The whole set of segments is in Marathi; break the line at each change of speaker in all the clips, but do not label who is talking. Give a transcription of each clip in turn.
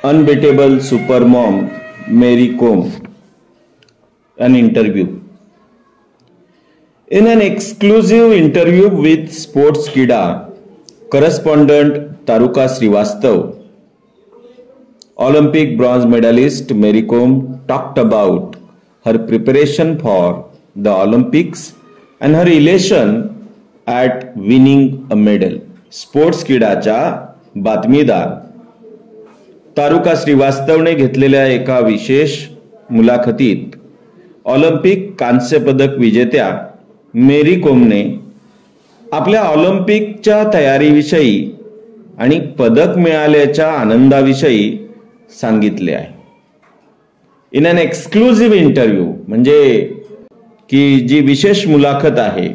unbeatable supermom Mary Kom an interview. In an exclusive interview with Sportskeeda correspondent Taruka Srivastav, Olympic bronze medalist Mary Kom talked about her preparation for the Olympics and her elation at winning a medal. स्पोर्ट्सकीडाच्या बातमीदार तारुका श्रीवास्तवने घेतलेल्या एका विशेष मुलाखतीत ऑलिम्पिक कांस्य पदक विजेत्या मेरी कोमने आपल्या ऑलिम्पिकच्या तयारीविषयी आणि पदक मिळाल्याच्या आनंदाविषयी सांगितले आहे. इन एन एक्सक्लुसिव्ह इंटरव्ह्यू म्हणजे की जी विशेष मुलाखत आहे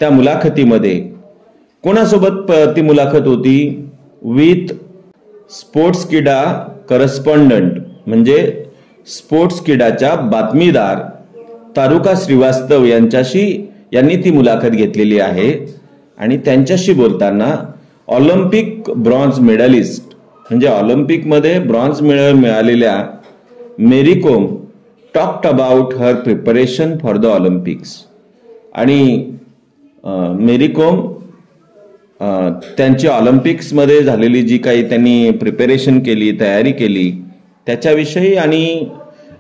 त्या मुलाखतीमध्ये कोणासोबत ती मुलाखत होती? विथ स्पोर्ट्सकीडा करस्पॉन्डंट म्हणजे स्पोर्ट्सकीडाच्या बातमीदार तारुका श्रीवास्तव यांनी ती मुलाखत घेतलेली आहे. आणि त्यांच्याशी बोलताना ऑलिम्पिक ब्रॉन्झ मेडलिस्ट म्हणजे ऑलिम्पिकमध्ये ब्रॉन्झ मेडल मिळालेल्या Mary Kom talked about her preparation for the Olympics. आणि मेरी कोम त्यांची ऑलिम्पिक्समध्ये झालेली जी काही त्यांनी प्रिपरेशन केली, तयारी केली त्याच्याविषयी आणि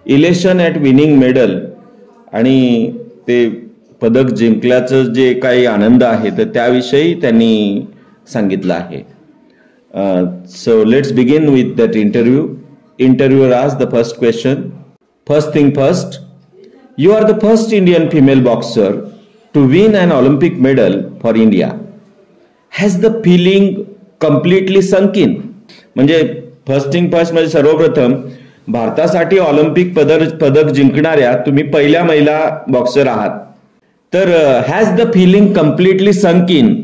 इलेशन ॲट विनिंग मेडल आणि ते पदक जिंकल्याचं जे काही आनंद आहे तर त्याविषयी त्यांनी सांगितलं आहे. So let's begin with that interview. Interviewer asked the first question. First thing first, you are the first Indian female boxer to win an Olympic medal for India. Has the feeling completely sunk in? म्हणजे फर्स्ट थिंग फर्स्ट म्हणजे सर्वप्रथम भारतासाठी ऑलिम्पिक पदक जिंकणाऱ्या तुम्ही पहिल्या महिला बॉक्सर आहात. तर हॅज द फिलिंग कम्प्लिटली संक इन,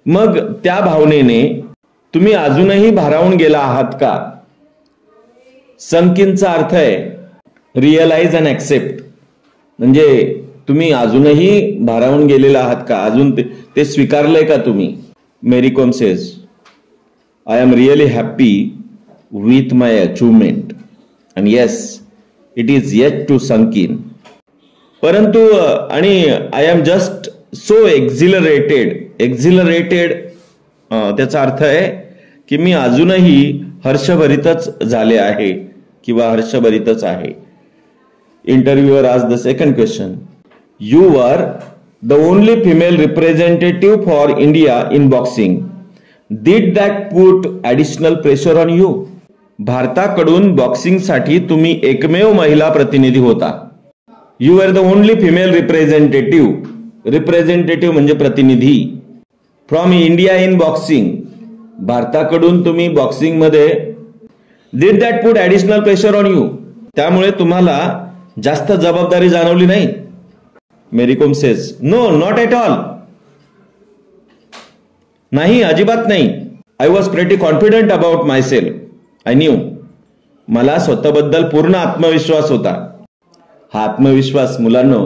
मग त्या भावनेने तुम्ही अजूनही भारावून गेला आहात का? संकिनचा अर्थ आहे रिअलाइज अँड ऍक्सेप्ट, म्हणजे तुम्ही अजूनही भारावून गेलेला आहात का? अजून ते स्वीकारलंय का तुम्ही? Mary Kom says, I am really happy with my achievement and yes it is yet to sink in. परंतु आणि I am just so exhilarated त्याचा अर्थ आहे की मी अजूनही हर्षभरितच झाले आहे किंवा हर्षभरितच आहे. इंटरव्ह्यूअर आज the second question. You were the only female representative for India in boxing. Did that put additional pressure on you? भारताकडून बॉक्सिंगसाठी तुम्ही एकमेव महिला प्रतिनिधी होता. You were the only female representative म्हणजे प्रतिनिधी फ्रॉम इंडिया इन बॉक्सिंग. भारताकडून तुम्ही बॉक्सिंग मध्ये did that put additional pressure on you? त्यामुळे तुम्हाला जास्त जबाबदारी जाणवली नाही? Mary Kom says, no not at all. नाही, अजिबात नाही. I was pretty confident about myself. I knew. मला स्वतःबद्दल पूर्ण आत्मविश्वास होता. हा आत्मविश्वास मुलांनो,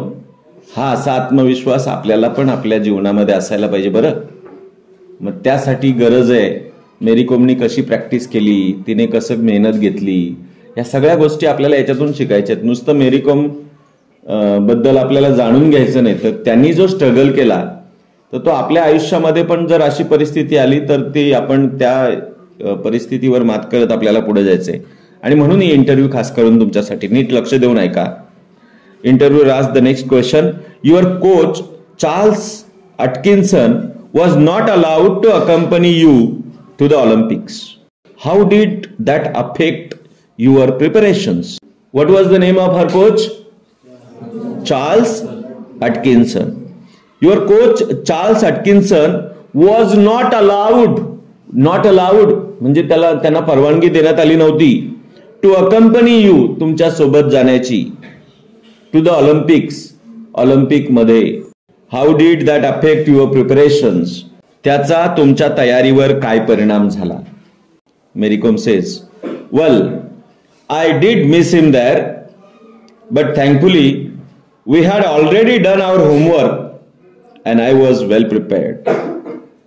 हा असा आत्मविश्वास आपल्याला पण आपल्या जीवनामध्ये असायला पाहिजे बरं. मग त्यासाठी गरज आहे मेरी कोमनी कशी प्रॅक्टिस केली, तिने कसं मेहनत घेतली, या सगळ्या गोष्टी आपल्याला याच्यातून शिकायच्या आहेत. नुसतं मेरी कोम बद्दल आपल्याला जाणून घ्यायचं नाही, तर त्यांनी जो स्ट्रगल केला तर तो आपल्या आयुष्यामध्ये पण जर अशी परिस्थिती आली तर ती आपण त्या परिस्थितीवर मात करत आपल्याला पुढे जायचंय. आणि म्हणून ही इंटरव्ह्यू खास करून तुमच्यासाठी. नीट लक्ष देऊन ऐका. Interviewer asked the next question. Your coach Charles Atkinson was not allowed to accompany you to the Olympics. How did that affect your preparations? What was the name of her coach? Charles Atkinson. Your coach Charles Atkinson was not allowed म्हणजे त्यांना परवानगी देण्यात आली नव्हती to accompany you तुमच्या सोबत जाण्याची to the Olympics. ऑलिम्पिक मध्ये. How did that affect your preparations? त्याचा तुमच्या तयारीवर काय परिणाम झाला? Mary Kom says, well I did miss him there but thankfully we had already done our homework and I was well prepared.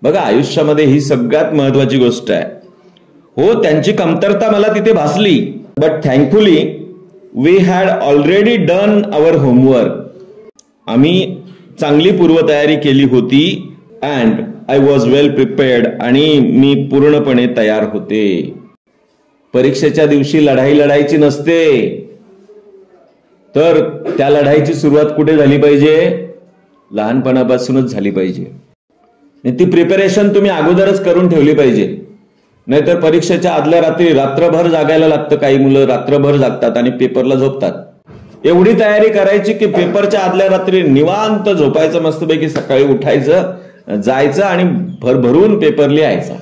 बघा, आयुष्यामध्ये ही सगळ्यात महत्वाची गोष्ट आहे. हो, त्यांची कमतरता मला तिथे भासली. But thankfully we had already done our homework. आम्ही चांगली पूर्वतयारी केली होती. And I was well prepared. आणि मी पूर्णपणे तयार होते. परीक्षेच्या दिवशी लढाई लढायची नसते, तर त्या लढाईची सुरुवात कुठे झाली पाहिजे? लहानपणापासूनच झाली पाहिजे. ती प्रिपरेशन तुम्ही अगोदरच करून ठेवली पाहिजे. नाहीतर परीक्षेच्या आदल्या रात्री रात्रभर जागायला लागतं. काही मुलं रात्रभर जागतात आणि पेपरला झोपतात. एवढी तयारी करायची की पेपरच्या आदल्या रात्री निवांत झोपायचं, मस्तपैकी सकाळी उठायचं, जायचं आणि भरभरून पेपर लिहायचा.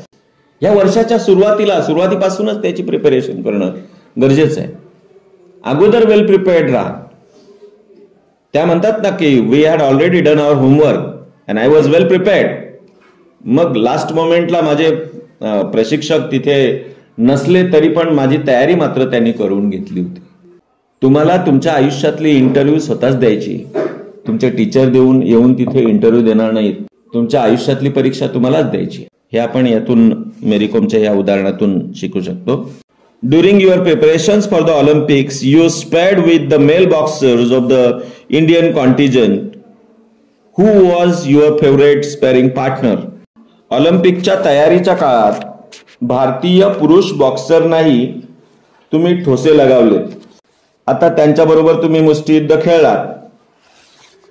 या वर्षाच्या सुरुवातीपासूनच त्याची प्रिपरेशन करणं गरजेचं आहे. अगोदर वेल प्रिपेअर्ड राहा. त्या म्हणतात ना की we had already done our homework and I was well prepared. मग लास्ट मोमेंटला माझे प्रशिक्षक तिथे नसले तरी पण माझी तयारी मात्र त्यांनी करून घेतली होती. तुम्हाला तुमच्या आयुष्यातली इंटरव्ह्यू स्वतःच द्यायची. तुमचे टीचर येऊन तिथे इंटरव्ह्यू देणार नाहीत. तुमच्या आयुष्यातली परीक्षा तुम्हालाच द्यायची. हे आपण यातून मेरी कोमच्या या उदाहरणातून शिकू शकतो. During your preparations for the Olympics, you sparred with the male boxers of the Indian contingent. Who was your favorite sparring partner? ऑलिम्पिकच्या तयारीच्या काळात भारतीय पुरुष बॉक्सरनाही तुम्ही ठोसे लगावले. आता त्यांच्याबरोबर तुम्ही मुष्टियुद्ध खेळलात.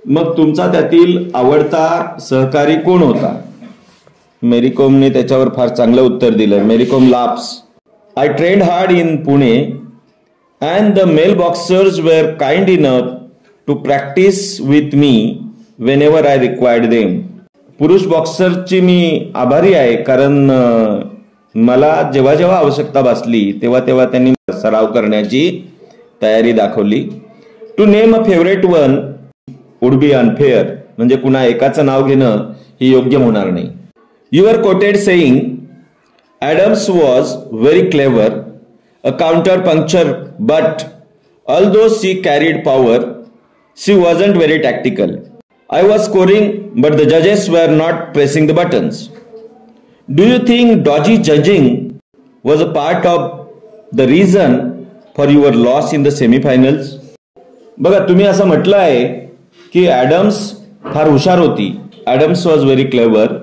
मग तुमचा त्यातील आवडता सहकारी कोण होता? मेरी कोमने त्याच्यावर फार चांगलं उत्तर दिलं. मेरी कोम laughs. I trained hard in Pune and the male boxers were kind enough to practice with me whenever I required them. पुरुष बॉक्सरची मी आभारी आहे, कारण मला जेव्हा जेव्हा आवश्यकता भासली तेव्हा तेव्हा त्यांनी सराव करण्याची तयारी दाखवली. To name a favourite one would be unfair. म्हणजे कुणा एकाचं नाव घेणं हे योग्य होणार नाही. You are quoted saying Adams was very clever, a counter-puncture, but although she carried power, she wasn't very tactical. I was scoring, but the judges were not pressing the buttons. Do you think dodgy judging was a part of the reason for your loss in the semi-finals? बघा, तुम्ही असं म्हटलं आहे की ॲडम्स फार हुशार होती. Adams was very clever.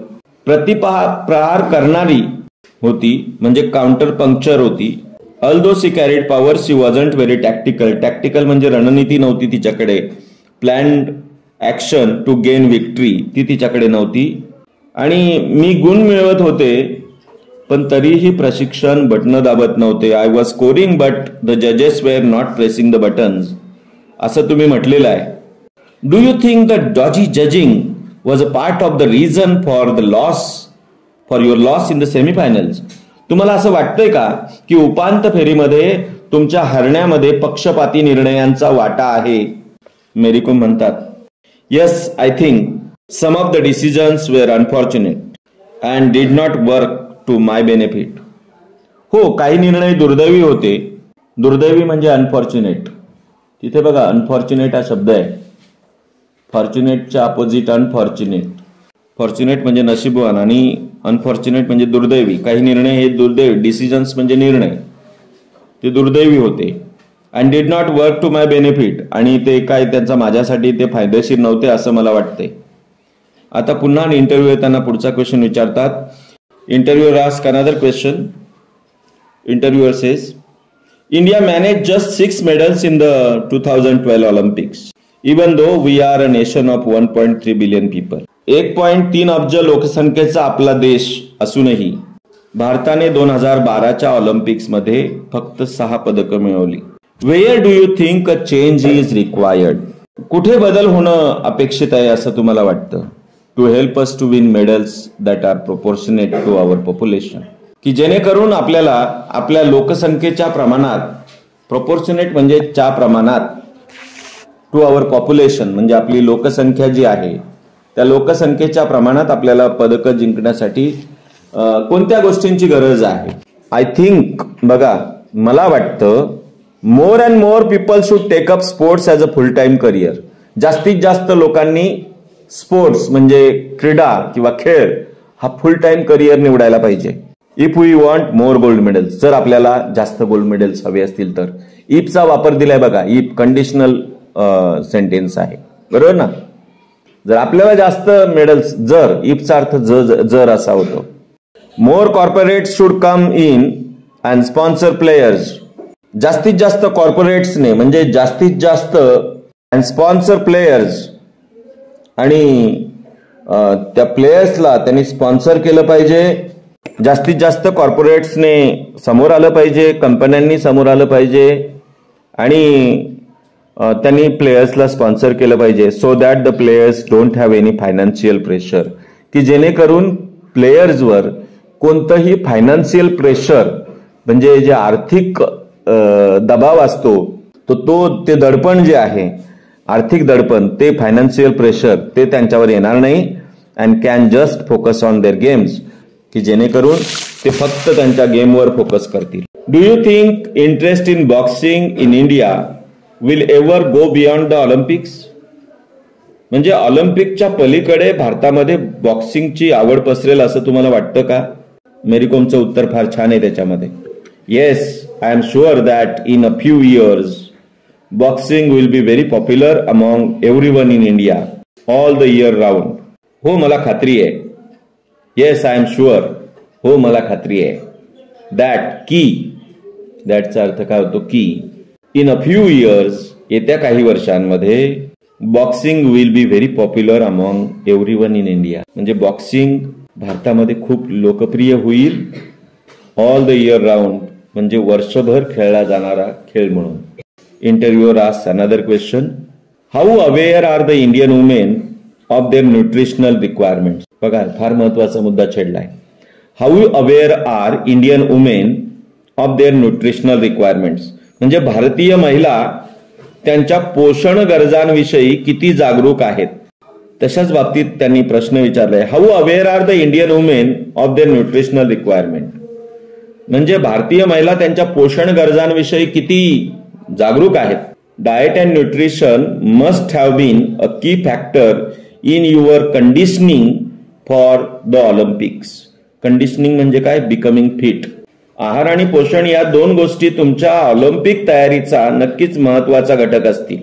प्रतिप्रहार करणारी होती, म्हणजे काउंटर पंक्चर होती. Although she carried power, she wasn't very tactical. Tactical म्हणजे रणनीती नव्हती तिच्याकडे. Planned action to gain victory ती तिच्याकडे नव्हती. आणि मी गुण मिळवत होते, पण तरीही प्रशिक्षण बटन दाबत नव्हते. I was scoring but the जजेस were not pressing the buttons, असं तुम्ही म्हटलेलं आहे. Do you think the dodgy judging was a part of the reason for your loss in the semifinals? तुम्हाला असं वाटतंय का की उपांत्य फेरीमध्ये तुमच्या हरण्यामध्ये पक्षपाती निर्णयांचा वाटा आहे? मेरी कोम म्हणतात, yes, I think some of the decisions were unfortunate and did not work to my benefit. हो, काही निर्णय दुर्दैवी होते. दुर्दैवी म्हणजे अनफॉर्च्युनेट. तिथे बघा, अनफॉर्च्युनेट हा शब्द आहे. फॉर्च्युनेटच्या अपोजिट अनफॉर्च्युनेट. फॉर्च्युनेट म्हणजे नशीबवान आणि अनफॉर्च्युनेट म्हणजे दुर्दैवी. काही निर्णय हे दुर्दैवी, डिसिजन्स म्हणजे निर्णय, ते दुर्दैवी होते. And did not work to my benefit, आणि ते काय त्यांचा माझ्यासाठी ते फायदेशीर नव्हते असं मला वाटते. आता पुन्हा इंटरव्ह्यू येताना पुढचा क्वेश्चन विचारतात. इंटरव्ह्यूअर ask another question. इंटरव्ह्यूअर says, India manage just 6 medals in the 2012 Olympics, even though we are a nation of 1.3 billion people. 1.3 अब्ज लोकसंख्येचा आपला देश असूनही भारताने 2012च्या ऑलिम्पिक्स मध्ये फक्त 6 पदकं मिळवली. Where do you think a change is required? कुठे बदल होणं अपेक्षित आहे असं तुम्हाला वाटतं? To help us to win medals that are proportionate to our population, की जेणेकरून आपल्याला आपल्या लोकसंख्येच्या प्रमाणात, प्रोपोर्शनेट म्हणजे च्या प्रमाणात, टू आवर पॉप्युलेशन म्हणजे आपली लोकसंख्या जी आहे त्या लोकसंख्येच्या प्रमाणात आपल्याला पदकं जिंकण्यासाठी कोणत्या गोष्टींची गरज आहे? आय थिंक, बघा, मला वाटतं more and more people should take up sports as a full time career. जास्तीत जास्त लोकांनी स्पोर्ट्स म्हणजे क्रीडा किंवा खेळ हा फुल टाइम करिअर निवडायला पाहिजे. If we want more gold medals, जर आपल्याला जास्त गोल्ड मेडल्स हवे असतील तर. इफचा वापर दिलाय बघा, इफ कंडिशनल सेंटेन्स आहे, बरोबर ना. जर आपल्याला जास्त मेडल्स, जर, इफचा अर्थ जर असा होतो. More corporates should come in and sponsor players. जास्तीत जास्त कॉर्पोरेट्सने म्हणजे जास्तीत जास्त अँड स्पॉन्सर प्लेयर्स, आणि त्या प्लेयर्सला त्यांनी स्पॉन्सर केलं पाहिजे. जास्तीत जास्त कॉर्पोरेट्सने समोर आलं पाहिजे, कंपन्यांनी समोर आलं पाहिजे, आणि त्यांनी प्लेयर्सला स्पॉन्सर केलं पाहिजे. So that the players don't have any financial pressure, की जेणेकरून प्लेयर्सवर कोणतंही फायनान्शियल प्रेशर म्हणजे जे आर्थिक दबाव असतो ते दडपण जे आहे, आर्थिक दडपण, ते फायनान्शियल प्रेशर ते त्यांच्यावर येणार नाही. And can just focus on their games, की जेणेकरून ते फक्त त्यांच्या गेमवर फोकस करतील. Do you think interest in boxing in India will ever go beyond the Olympics? म्हणजे ऑलिम्पिकच्या पलीकडे भारतामध्ये बॉक्सिंगची आवड पसरेल असं तुम्हाला वाटतं का? मेरी कोमचं उत्तर फार छान आहे त्याच्यामध्ये. Yes, I am sure that in a few years boxing will be very popular among everyone in India all the year round. हो, मला खात्री आहे. Yes, I am sure. हो, मला खात्री आहे. दॅट, की, दॅटचा अर्थ काय होतो? की. इन अ फ्यू इयर्स, येत्या काही वर्षांमध्ये, boxing will be very popular among everyone in India. म्हणजे बॉक्सिंग भारतामध्ये खूप लोकप्रिय होईल ऑल द इयर राऊंड, म्हणजे वर्षभर खेळला जाणारा खेळ म्हणून. Interviewer asked another question, how aware are the Indian women of their nutritional requirements? बघा, फार महत्वाचा मुद्दा छेडलाय. How aware are Indian women of their nutritional requirements, म्हणजे भारतीय महिला त्यांच्या पोषण गरजांविषयी किती जागरूक आहेत. तशाच बाबतीत त्यांनी प्रश्न विचारलाय, how aware are the Indian women of their nutritional requirement, म्हणजे भारतीय महिला त्यांच्या पोषण गरजांविषयी किती जागरूक आहेत. Diet and nutrition must have been a key factor in your conditioning for the Olympics. Conditioning म्हणजे काय? Becoming fit. आहार आणि पोषण या दोन गोष्टी तुमच्या ऑलिम्पिक तयारीचा नक्कीच महत्वाचा घटक असतील.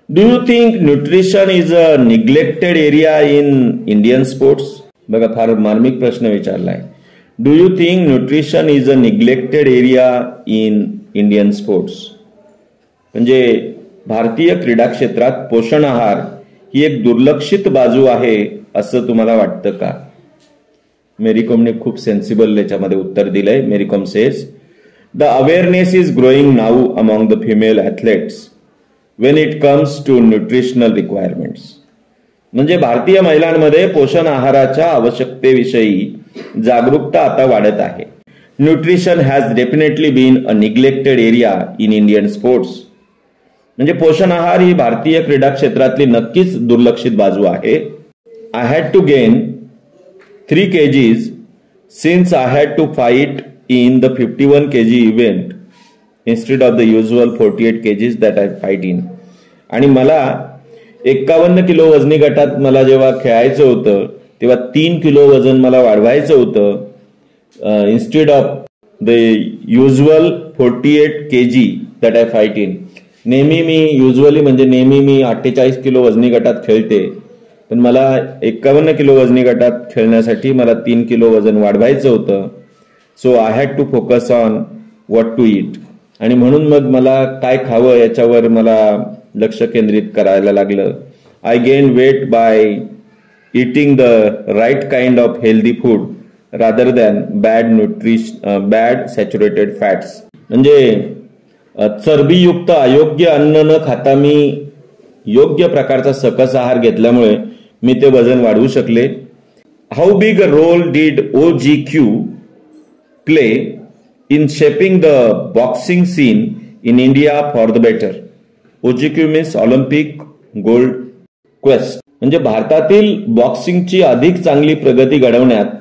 Do you think nutrition is a neglected area in Indian sports? बघा, फार मार्मिक प्रश्न विचारलाय. Do you think nutrition is a neglected area in Indian sports, म्हणजे भारतीय क्रीडा क्षेत्रात पोषण आहार ही एक दुर्लक्षित बाजू आहे असं तुम्हाला वाटतं का? मेरी कोमने खूप सेन्सिबल याच्यामध्ये उत्तर दिलंय. Mary Kom says, the awareness is growing now among the female athletes when it comes to nutritional requirements. म्हणजे भारतीय महिलांमध्ये पोषण आहाराच्या आवश्यकतेविषयी जागरूकता आता वाढत आहे. Nutrition has definitely been a neglected area in Indian sports, म्हणजे पोषण आहार ही भारतीय क्रीडा क्षेत्रातली नक्कीच दुर्लक्षित बाजू आहे. I had to gain 3 kgs since I had to fight in the 51 kg event instead of the usual 48 kgs that I fight in. आणि मला 51 किलो वजनी गटात मला जेव्हा खेळायचं होतं तेव्हा 3 किलो वजन मला वाढवायचं होतं instead of the usual 48 kg that I fight in. नेहमी मी 48 किलो वजनी गटात खेळते, पण मला 51 किलो वजनी गटात खेळण्यासाठी मला 3 किलो वजन वाढवायचं होतं. So I had to focus on what to eat, आणि म्हणून मग मला काय खावं याच्यावर मला लक्ष केंद्रित करायला लागलं. I gain weight by eating the right kind of healthy food rather than bad saturated fats. म्हणजे चरबीयुक्त अयोग्य अन्न न खाता मी योग्य प्रकारचा सकस आहार घेतल्यामुळे मी ते वजन वाढवू शकले. How big a role did OGQ play in shaping the boxing scene in India for the better? OGQ means Olympic gold quest, म्हणजे भारतातील बॉक्सिंगची अधिक चांगली प्रगती घडवण्यात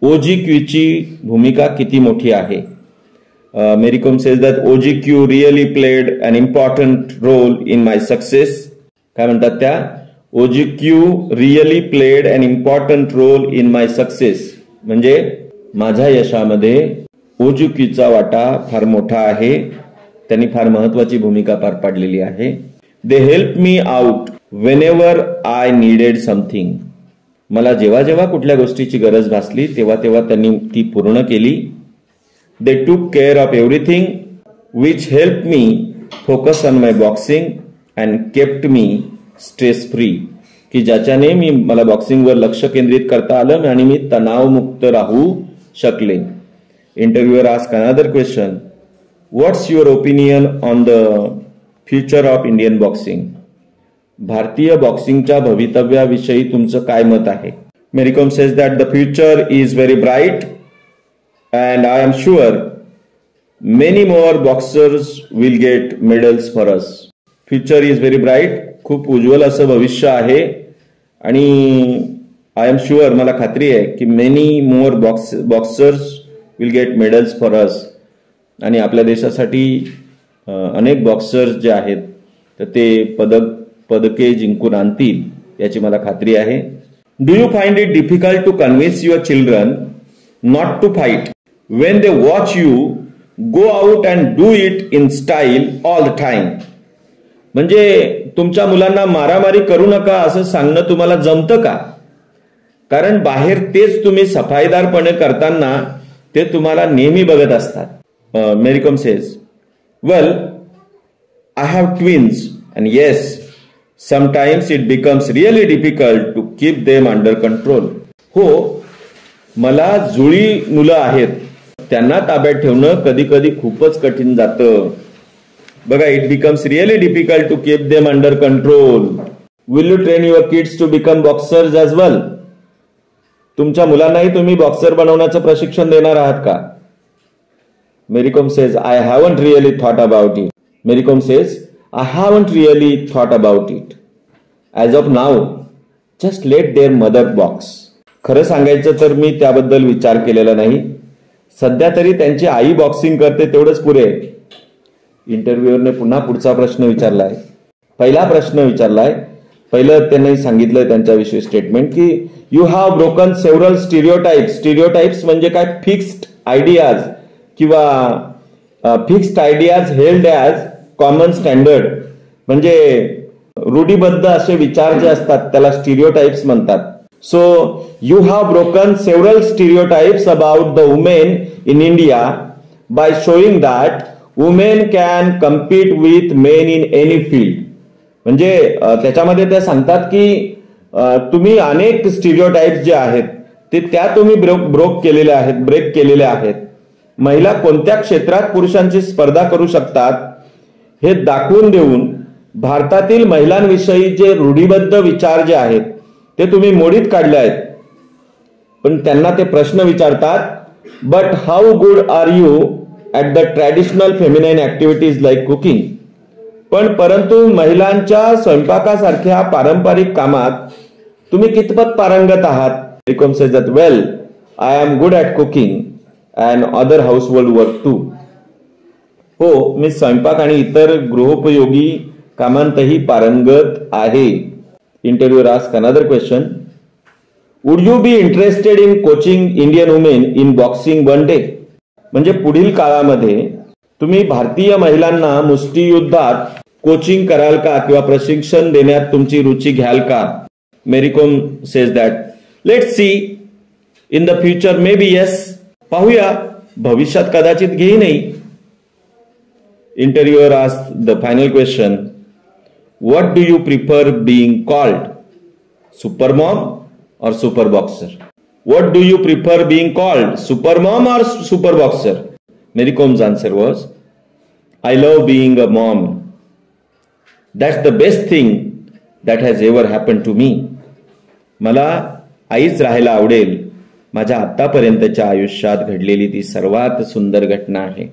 OGQ ची भूमिका किती मोठी आहे? Mary Kom says that OGQ really played an important role in my success. काय म्हणतात त्या? OGQ really played an important role in my success. म्हणजे माझ्या यशामध्ये ओजुकीचा वाटा फार मोठा आहे. त्यांनी फार महत्वाची भूमिका पार पाडलेली आहे. They help me out whenever I needed something. मला जेव्हा जेव्हा कुठल्या गोष्टीची गरज भासली तेव्हा तेव्हा त्यांनी ती पूर्ण केली. दे टूक care of everything which help me focus on my boxing and kept me stress free. की ज्याच्याने मला बॉक्सिंगवर लक्ष केंद्रित करता आलं आणि मी तणावमुक्त राहू शकले. Interviewer ask another question. What's your opinion on the future of Indian boxing. भारतीय बॉक्सिंगच्या भवितव्याविषयी तुमचं काय मत आहे. Mary Kom says that the future is very bright and I am sure many more boxers will get medals for us. Future is very bright. खूप उज्ज्वल असं भविष्य आहे आणि आय एम शुअर मला खात्री आहे की many more boxers will get medals for अस. आणि आपल्या देशासाठी अनेक बॉक्सर्स जे आहेत तर ते पदके जिंकून आणतील याची मला खात्री आहे. Do you find it difficult to convince your children not to fight when they watch you go out and do it in style all the time. म्हणजे तुमच्या मुलांना मारामारी करू नका असं सांगणं तुम्हाला जमतं का. कारण बाहेर तेच तुम्ही सफाईदारपणे करताना ते तुम्हाला नेहमी बघत असतात. Mary Kom says well I have twins and yes sometimes it becomes really difficult to keep them under control. हो, मला जुळी मुलं आहेत. त्यांना ताब्यात ठेवणं कधी कधी खूपच कठीण जातं. बघा, it becomes really difficult to keep them under control. Will you train your kids to become boxers as well. तुमच्या मुलांनाही तुम्ही बॉक्सर बनवण्याचं प्रशिक्षण देणार आहात का. Mary Kom says I haven't really thought about it. Mary Kom says I haven't really thought about it. As of now, just let their mother box. खरं सांगायचं तर मी त्याबद्दल विचार केलेला नाही. सध्या तरी त्यांची आई बॉक्सिंग करते तेवढंच पुरे. इंटरव्ह्यूअरने पुन्हा पुढचा प्रश्न विचारलाय. पहिला प्रश्न विचारलाय. पहिलं त्यांनी सांगितलं त्यांच्याविषयी स्टेटमेंट की you have broken several stereotypes. Stereotypes म्हणजे काय, फिक्स्ड आयडियाज किंवा fixed ideas held as common standard. म्हणजे रूढीबद्ध असे विचार जे असतात त्याला स्टिरियोटाइप्स म्हणतात. So you have broken several stereotypes about the women in India by showing that women can compete with main in any field. म्हणजे त्याच्यामध्ये ते सांगतात की तुम्ही अनेक स्टिरियोटाइप्स जे आहेत ते तुम्ही ब्रेक केलेले आहेत. महिला कोणत्या क्षेत्रात पुरुषांची स्पर्धा करू शकतात हे दाखवून देऊन भारतातील महिलांविषयी जे रूढीबद्ध विचार जे आहेत ते तुम्ही मोडीत काढले आहेत. पण त्यांना ते प्रश्न विचारतात, but how good are you at the traditional feminine activities like cooking. पण परंतु महिलांच्या स्वयंपाकासारख्या पारंपरिक कामात तुम्ही कितपत पारंगत आहात. रिकॉम says that well I am good at cooking and other household work too. हो, मी स्वयंपाक आणि इतर गृहोपयोगी कामांतही पारंगत आहे. Interviewer ask another question. Would you be interested in coaching Indian women in boxing one day. म्हणजे पुढील काळामध्ये तुम्ही भारतीय महिलांना मुष्टियुद्धात कोचिंग कराल का किंवा प्रशिक्षण देण्यात तुमची रुची घ्याल का. Mary Kom says that let's see in the future maybe yes. पाहूया, भविष्यात कदाचित घेईनही. Interviewer asked the final question. What do you prefer being called? Super mom or super boxer? What do you prefer being called? Super mom or super boxer? Mary Com's answer was, I love being a mom. That's the best thing that has ever happened to me. मला आईच राहायला आवडेल. माझ्या आतापर्यंतच्या आयुष्यात घडलेली ती सर्वात सुंदर घटना आहे.